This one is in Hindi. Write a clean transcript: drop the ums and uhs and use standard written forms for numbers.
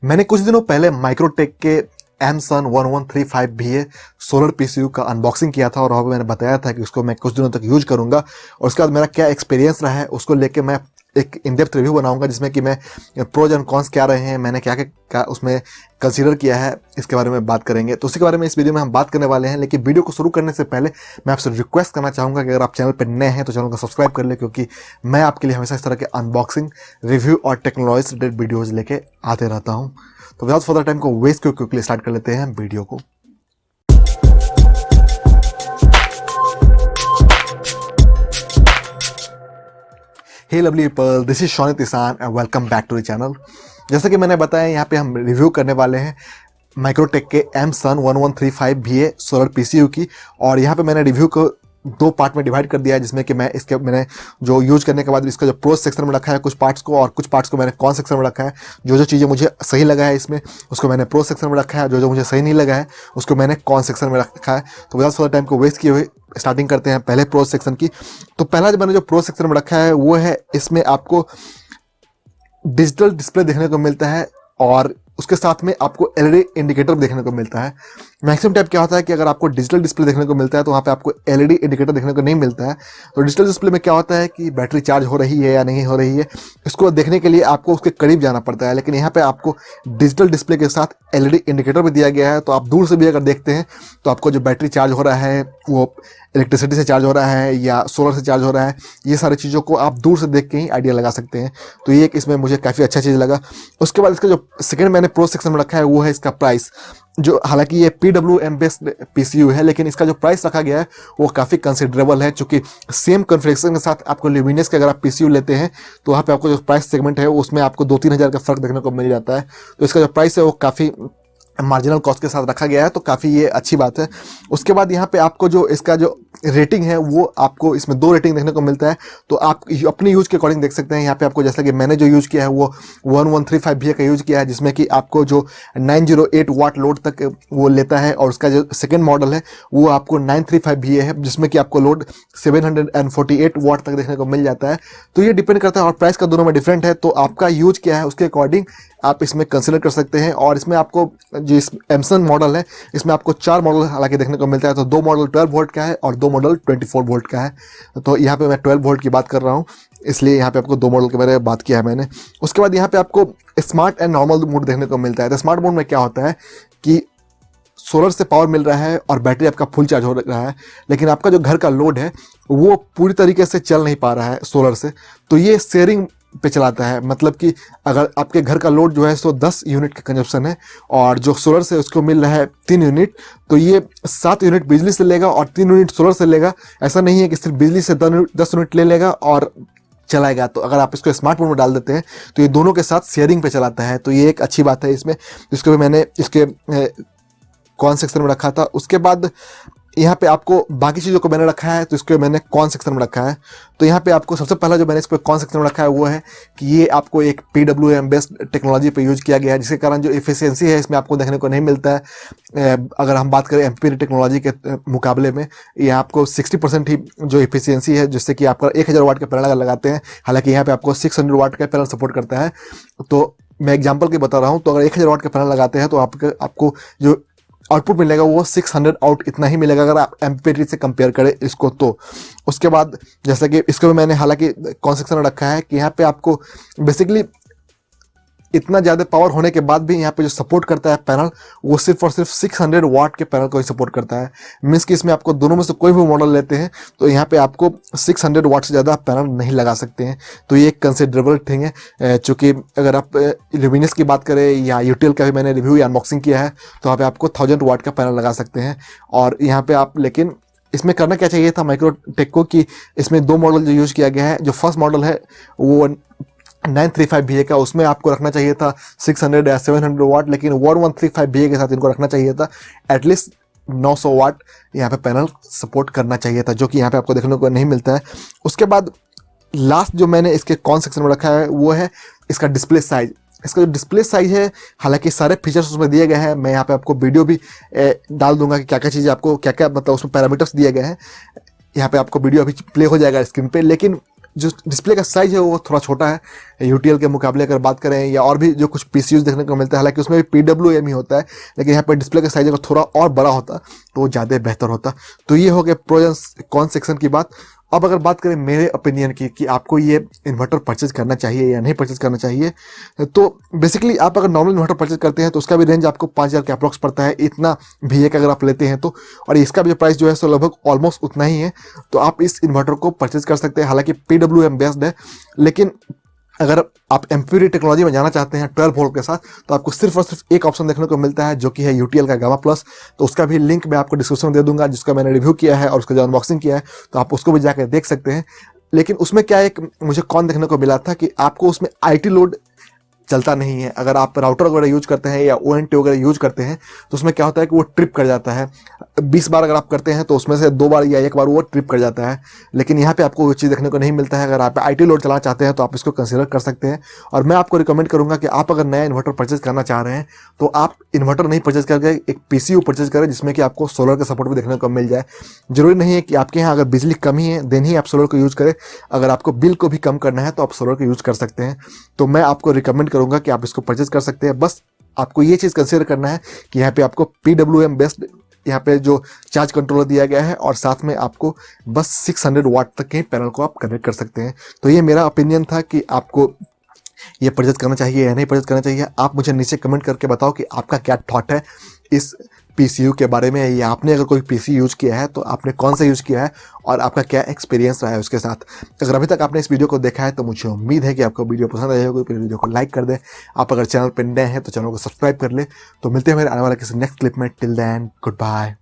मैंने कुछ दिनों पहले माइक्रोटेक के एमसन 1135VA सोलर पीसीयू का अनबॉक्सिंग किया था और वहाँ पे मैंने बताया था कि उसको मैं कुछ दिनों तक यूज करूँगा और उसके बाद मेरा क्या एक्सपीरियंस रहा है उसको लेके मैं एक इन डेप्थ रिव्यू बनाऊंगा जिसमें कि मैं प्रोज एंड कॉन्स क्या रहे हैं, मैंने क्या क्या उसमें कंसीडर किया है, इसके बारे में बात करेंगे। तो उसी के बारे में इस वीडियो में हम बात करने वाले हैं। लेकिन वीडियो को शुरू करने से पहले मैं आपसे रिक्वेस्ट करना चाहूँगा कि अगर आप चैनल पर नए हैं तो चैनल को सब्सक्राइब कर ले, क्योंकि मैं आपके लिए हमेशा इस तरह के अनबॉक्सिंग, रिव्यू और टेक्नोलॉजी से रिलेटेड वीडियोज़ लेके आते रहता हूँ। तो विदाउट फर्दर टाइम को वेस्ट क्विकली स्टार्ट कर लेते हैं वीडियो को। Hey lovely people, this is Shaunit Ishaan and welcome back to the channel. जैसा कि मैंने बताया, यहाँ पे हम रिव्यू करने वाले हैं माइक्रोटेक के एमसन 1135VA सोलर पीसीयू की। और यहाँ पे मैंने रिव्यू को दो पार्ट में डिवाइड कर दिया है, जिसमें कि मैंने जो यूज करने के बाद इसका जो प्रोज सेक्शन में रखा है कुछ पार्ट्स को, और कुछ पार्ट्स को मैंने कॉन सेक्शन में रखा है। जो चीज़ें मुझे सही लगा है इसमें उसको मैंने प्रोज सेक्शन में रखा है, जो मुझे सही नहीं लगा है उसको मैंने कॉन सेक्शन में रखा है। तो विदाउट फर्दर टाइम को वेस्ट किए हुए स्टार्टिंग करते हैं पहले प्रोज सेक्शन की। तो पहला जो मैंने जो प्रोज सेक्शन में रखा है वो है, इसमें आपको डिजिटल डिस्प्ले देखने को मिलता है और उसके साथ में आपको एलईडी इंडिकेटर देखने को मिलता है। मैक्सिमम टाइप क्या होता है कि अगर आपको डिजिटल डिस्प्ले देखने को मिलता है तो वहाँ पे आपको एलईडी इंडिकेटर देखने को नहीं मिलता है। तो डिजिटल डिस्प्ले में क्या होता है कि बैटरी चार्ज हो रही है या नहीं हो रही है, इसको देखने के लिए आपको उसके करीब जाना पड़ता है। लेकिन यहाँ पे आपको डिजिटल डिस्प्ले के साथ एलईडी इंडिकेटर भी दिया गया है, तो आप दूर से भी अगर देखते हैं तो आपको जो बैटरी चार्ज हो रहा है वो इलेक्ट्रिसिटी से चार्ज हो रहा है या सोलर से चार्ज हो रहा है, ये सारी चीज़ों को आप दूर से देख के ही आइडिया लगा सकते हैं। तो ये एक इसमें मुझे काफ़ी अच्छा चीज़ लगा। उसके बाद इसका जो सेकंड मैंने प्रो सेक्शन में रखा है वो है इसका प्राइस, जो हालांकि ये PWM बेस्ड पीसीयू है, लेकिन इसका जो प्राइस रखा गया है वो काफ़ी कंसिडरेबल है, क्योंकि सेम कॉन्फ़िगरेशन के साथ आपको ल्यूमिनस के अगर आप पीसीयू लेते हैं तो वहाँ पे आपको जो प्राइस सेगमेंट है उसमें आपको 2-3 हज़ार का फ़र्क देखने को मिल जाता है। तो इसका जो प्राइस है वो काफ़ी मार्जिनल कॉस्ट के साथ रखा गया है, तो काफ़ी ये अच्छी बात है। उसके बाद यहाँ पे आपको जो इसका जो रेटिंग है वो आपको इसमें 2 रेटिंग देखने को मिलता है, तो आप अपनी यूज के अकॉर्डिंग देख सकते हैं। यहाँ पे आपको जैसा कि मैंने जो यूज़ किया है वो 1135VA का यूज़ किया है, जिसमें कि आपको जो 908 वाट लोड तक वो लेता है। और उसका जो सेकेंड मॉडल है वो आपको 935VA है, जिसमें कि आपको लोड 748 वाट तक देखने को मिल जाता है। तो ये डिपेंड करता है और प्राइस का दोनों में डिफरेंट है, तो आपका यूज क्या है उसके अकॉर्डिंग आप इसमें कंसिडर कर सकते हैं। और इसमें आपको जो इस एमसन मॉडल है इसमें आपको 4 मॉडल हालांकि देखने को मिलता है, तो 2 मॉडल 12 वोल्ट का है और 2 मॉडल 24 वोल्ट का है। तो यहाँ पे मैं 12 वोल्ट की बात कर रहा हूँ, इसलिए यहाँ पे आपको 2 मॉडल के बारे में बात किया है मैंने। उसके बाद यहाँ पे आपको स्मार्ट एंड नॉर्मल मोड देखने को मिलता है। तो स्मार्ट मोड में क्या होता है कि सोलर से पावर मिल रहा है और बैटरी आपका फुल चार्ज हो रहा है, लेकिन आपका जो घर का लोड है वो पूरी तरीके से चल नहीं पा रहा है सोलर से, तो ये शेयरिंग पे चलाता है। मतलब कि अगर आपके घर का लोड जो है सो 10 यूनिट का कंजप्शन है और जो सोलर से उसको मिल रहा है 3 यूनिट, तो ये 7 यूनिट बिजली से लेगा और 3 यूनिट सोलर से लेगा। ऐसा नहीं है कि सिर्फ बिजली से 10 यूनिट ले लेगा और चलाएगा। तो अगर आप इसको स्मार्ट मोड में डाल देते हैं तो ये दोनों के साथ शेयरिंग पे चलाता है, तो ये एक अच्छी बात है इसमें, जिसको भी मैंने इसके कॉन सेक्शन में रखा था। उसके बाद यहाँ पे आपको बाकी चीज़ों को मैंने रखा है, तो इसको मैंने कॉन सेक्शन में रखा है। तो यहाँ पे आपको सबसे पहला जो मैंने इसको कॉन सेक्शन में रखा है वो है कि ये आपको एक PWM बेस्ड टेक्नोलॉजी पे यूज किया गया है, जिसके कारण जो एफिशिएंसी है इसमें आपको देखने को नहीं मिलता है। अगर हम बात करें एम्पीयर टेक्नोलॉजी के मुकाबले में, ये आपको 60% ही जो एफिशिएंसी है, जिससे कि आपका 1000 वाट का पैनल अगर लगाते हैं, हालांकि यहाँ पे आपको 600 वाट का पैनल सपोर्ट करता है। तो मैं एग्जाम्पल के बता रहा हूँ, तो अगर 1000 वाट का पैनल लगाते हैं तो आपको जो आउटपुट मिलेगा वो 600 आउट इतना ही मिलेगा अगर आप एम्पीयर से कंपेयर करें इसको। तो उसके बाद जैसा कि इसको भी मैंने हालांकि कॉन सेक्शन में रखा है कि यहाँ पे आपको बेसिकली इतना ज़्यादा पावर होने के बाद भी यहाँ पे जो सपोर्ट करता है पैनल वो सिर्फ और सिर्फ 600 वाट के पैनल को ही सपोर्ट करता है। मीन्स कि इसमें आपको दोनों में से कोई भी मॉडल लेते हैं तो यहाँ पे आपको 600 वाट से ज़्यादा पैनल नहीं लगा सकते हैं। तो ये एक कंसिडरेबल थिंग है, चूँकि अगर आप ल्यूमिनस की बात करें या यूटीएल का भी मैंने रिव्यू या अनबॉक्सिंग किया है, तो वहाँ पर आपको 1000 वाट का पैनल लगा सकते हैं। और यहाँ पर आप लेकिन इसमें करना क्या चाहिए था माइक्रोटेक को कि इसमें 2 मॉडल जो यूज़ किया गया है, जो फर्स्ट मॉडल है वो 935VA का, उसमें आपको रखना चाहिए था 600 या 700 वाट, लेकिन 1135VA के साथ इनको रखना चाहिए था एटलीस्ट 900 वाट यहाँ पे पैनल सपोर्ट करना चाहिए था, जो कि यहाँ पे आपको देखने को नहीं मिलता है। उसके बाद लास्ट जो मैंने इसके कॉन सेक्शन में रखा है वो है इसका डिस्प्ले साइज। इसका जो डिस्प्ले साइज है, हालांकि सारे फीचर्स उसमें दिए गए हैं, मैं यहाँ पे आपको वीडियो भी डाल दूंगा कि क्या क्या चीज़ें आपको क्या क्या मतलब उसमें पैरामीटर्स दिए गए हैं। यहाँ पे आपको वीडियो अभी प्ले हो जाएगा स्क्रीन पे। लेकिन जो डिस्प्ले का साइज़ है वो थोड़ा छोटा है यूटीएल के मुकाबले अगर बात करें, या और भी जो कुछ पीसीयूज देखने को मिलता है, हालांकि उसमें भी PWM ही होता है, लेकिन यहाँ पर डिस्प्ले का साइज़ अगर थोड़ा और बड़ा होता तो ज़्यादा बेहतर होता। तो ये हो गया प्रोज एंड कॉन सेक्शन की बात। अब अगर बात करें मेरे ओपिनियन की कि आपको ये इन्वर्टर परचेज करना चाहिए या नहीं परचेज करना चाहिए, तो बेसिकली आप अगर नॉर्मल इन्वर्टर परचेज करते हैं तो उसका भी रेंज आपको 5,000 के अप्रॉक्स पड़ता है, इतना VA का अगर आप लेते हैं तो, और इसका भी जो प्राइस जो है सो लगभग ऑलमोस्ट उतना ही है। तो आप इस इन्वर्टर को परचेज कर सकते हैं, हालांकि PWM बेस्ड है, लेकिन अगर आप एम्प्यूरी टेक्नोलॉजी में जाना चाहते हैं 12 वोल्ट के साथ, तो आपको सिर्फ और सिर्फ एक ऑप्शन देखने को मिलता है, जो कि है यूटीएल का गामा प्लस। तो उसका भी लिंक मैं आपको डिस्क्रिप्शन में दे दूंगा, जिसका मैंने रिव्यू किया है और उसका जो अनबॉक्सिंग किया है, तो आप उसको भी जाकर देख सकते हैं। लेकिन उसमें क्या एक मुझे कौन देखने को मिला था कि आपको उसमें IT लोड चलता नहीं है। अगर आप राउटर वगैरह यूज करते हैं या ONT वगैरह यूज करते हैं तो उसमें क्या होता है कि वो ट्रिप कर जाता है। 20 बार अगर आप करते हैं तो उसमें से 2 बार या 1 बार वो ट्रिप कर जाता है, लेकिन यहाँ पे आपको वो चीज़ देखने को नहीं मिलता है। अगर आप IT लोड चलाना चाहते हैं तो आप इसको कंसीडर कर सकते हैं, और मैं आपको रिकमेंड करूँगा कि आप अगर नया इन्वर्टर परचेज करना चाह रहे हैं तो आप इन्वर्टर नहीं परचेज करके एक PCU परचेज करें, जिसमें कि आपको सोलर का सपोर्ट भी देखने को मिल जाए। जरूरी नहीं है कि आपके यहाँ अगर बिजली कम ही है देन ही आप सोलर को यूज़ करें, अगर आपको बिल को भी कम करना है तो आप सोलर को यूज़ कर सकते हैं। तो मैं आपको रिकमेंड करूँगा कि आप इसको परचेज कर सकते हैं। बस आपको ये चीज़ कंसीडर करना है कि यहाँ पे आपको PWM बेस्ड यहाँ पे जो चार्ज कंट्रोलर दिया गया है, और साथ में आपको बस 600 वाट तक के पैनल को आप कनेक्ट कर सकते हैं। तो ये मेरा ओपिनियन था कि आपको ये परचेज करना चाहिए या नहीं परचेज करना चाहिए। आप मुझे नीचे कमेंट करके बताओ कि आपका क्या थॉट है इस PCU के बारे में, या आपने अगर कोई PC यूज़ किया है तो आपने कौन सा यूज़ किया है और आपका क्या एक्सपीरियंस रहा है उसके साथ। अगर अभी तक आपने इस वीडियो को देखा है तो मुझे उम्मीद है कि आपको वीडियो पसंद आया होगा। वीडियो को लाइक कर दें। आप अगर चैनल पर नए हैं तो चैनल को सब्सक्राइब कर लें। तो मिलते हैं मेरे आने वाले किसी नेक्स्ट क्लिप में। Till then good bye.